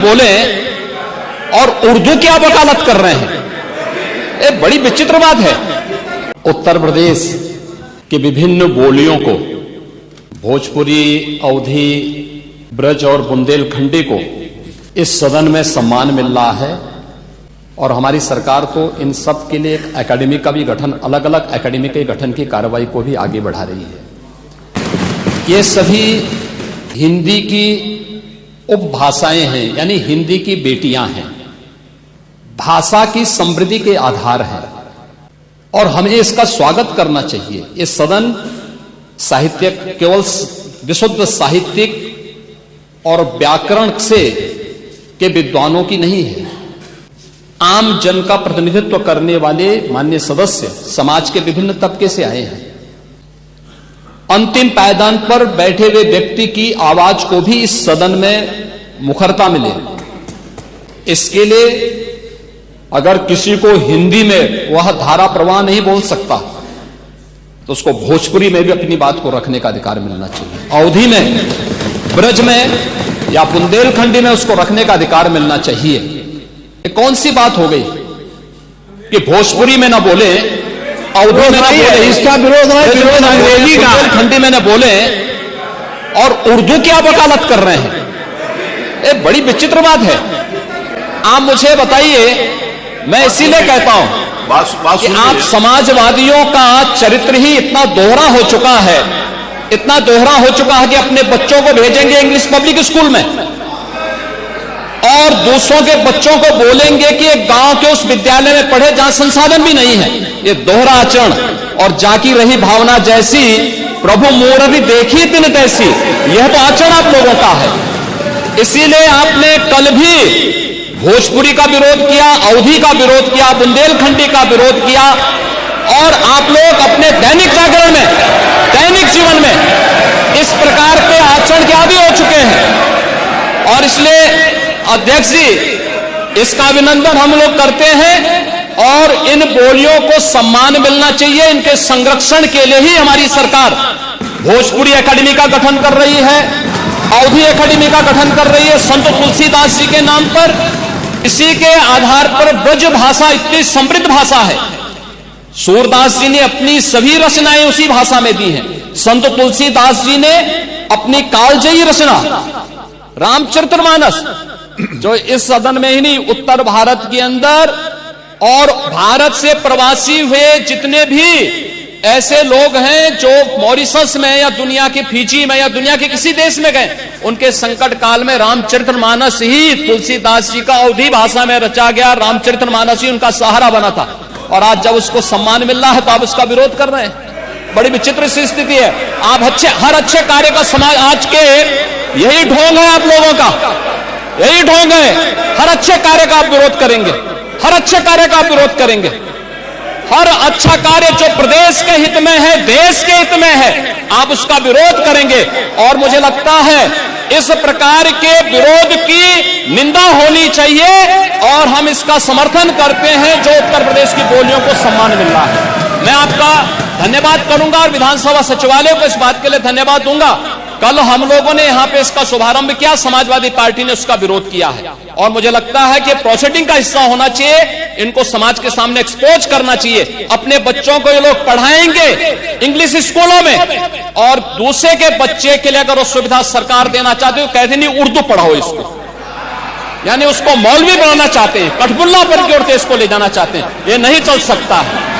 बोले और उर्दू की आप वकालत कर रहे हैं। ये बड़ी विचित्र बात है। उत्तर प्रदेश के विभिन्न बोलियों को, भोजपुरी, अवधी, ब्रज और बुंदेलखंडी को इस सदन में सम्मान मिल रहा है और हमारी सरकार तो इन सब के लिए एक एकेडमी का भी गठन, अलग अलग एकेडमी के गठन की कार्रवाई को भी आगे बढ़ा रही है। ये सभी हिंदी की उपभाषाएं हैं, यानी हिंदी की बेटियां हैं, भाषा की समृद्धि के आधार हैं और हमें इसका स्वागत करना चाहिए। ये सदन साहित्य केवल विशुद्ध साहित्यिक और व्याकरण से के विद्वानों की नहीं है। आम जन का प्रतिनिधित्व करने वाले माननीय सदस्य समाज के विभिन्न तबके से आए हैं। अंतिम पायदान पर बैठे हुए व्यक्ति की आवाज को भी इस सदन में मुखरता मिले। इसके लिए अगर किसी को हिंदी में वह धारा प्रवाह नहीं बोल सकता तो उसको भोजपुरी में भी अपनी बात को रखने का अधिकार मिलना चाहिए। अवधी में, ब्रज में या बुंदेलखंडी में उसको रखने का अधिकार मिलना चाहिए। ये कौन सी बात हो गई कि भोजपुरी में ना बोले, अवधी में ना बोले, इसका विरोध अंग्रेजी का, बुंदेलखंडी में ना बोले और उर्दू की आप वकालत कर रहे हैं। ये बड़ी विचित्र बात है। आप मुझे बताइए, मैं इसीलिए कहता हूं कि आप समाजवादियों का चरित्र ही इतना दोहरा हो चुका है, इतना दोहरा हो चुका है कि अपने बच्चों को भेजेंगे इंग्लिश पब्लिक स्कूल में और दूसरों के बच्चों को बोलेंगे कि एक गांव के उस विद्यालय में पढ़े जहां संसाधन भी नहीं है। ये दोहरा आचरण और जाकी रही भावना जैसी प्रभु मोररी देखी तिन तैसी, यह तो आचरण आप लोगों का है। इसीलिए आपने कल भी भोजपुरी का विरोध किया, अवधी का विरोध किया, बुंदेलखंडी का विरोध किया और आप लोग अपने दैनिक जागरण में, दैनिक जीवन में इस प्रकार के आचरण के आदी हो चुके हैं। और इसलिए अध्यक्ष जी, इसका अभिनंदन हम लोग करते हैं और इन बोलियों को सम्मान मिलना चाहिए। इनके संरक्षण के लिए ही हमारी सरकार भोजपुरी एकेडमी का गठन कर रही है, अवधी एकेडमी का गठन कर रही है संत तुलसीदास जी के नाम पर। इसी के आधार पर ब्रज भाषा इतनी समृद्ध भाषा है। सूरदास जी ने अपनी सभी रचनाएं उसी भाषा में दी हैं। संत तुलसीदास जी ने अपनी कालजयी रचना रामचरितमानस, जो इस सदन में ही नहीं, उत्तर भारत के अंदर और भारत से प्रवासी हुए जितने भी ऐसे लोग हैं जो मॉरिशस में या दुनिया के फिजी में या दुनिया के किसी देश में गए, उनके संकट काल में रामचरितमानस ही तुलसीदास जी का अवधी भाषा में रचा गया, रामचरितमानस ही उनका सहारा बना था। और आज जब उसको सम्मान मिल रहा है तो आप उसका विरोध कर रहे हैं। बड़ी विचित्र सी स्थिति है। आप हर अच्छे कार्य का समाज, आज के यही ढोंग है आप लोगों का, यही ढोंग है। हर अच्छे कार्य का आप विरोध करेंगे, हर अच्छे कार्य का आप विरोध करेंगे। हर अच्छा कार्य जो प्रदेश के हित में है, देश के हित में है, आप उसका विरोध करेंगे। और मुझे लगता है इस प्रकार के विरोध की निंदा होनी चाहिए और हम इसका समर्थन करते हैं जो उत्तर प्रदेश की बोलियों को सम्मान मिल रहा है। मैं आपका धन्यवाद करूंगा और विधानसभा सचिवालय को इस बात के लिए धन्यवाद दूंगा। कल हम लोगों ने यहां पे इसका शुभारंभ किया, समाजवादी पार्टी ने उसका विरोध किया है और मुझे लगता है कि प्रोसीडिंग का हिस्सा होना चाहिए। इनको समाज के सामने एक्सपोज करना चाहिए। अपने बच्चों को ये लोग पढ़ाएंगे इंग्लिश स्कूलों में और दूसरे के बच्चे के लिए अगर वो सुविधा सरकार देना चाहते हो, कहते नहीं उर्दू पढ़ाओ इसको, यानी उसको मौलवी बनाना चाहते हैं, कठपुल्ला पर की ओर इसको ले जाना चाहते हैं। ये नहीं चल सकता है।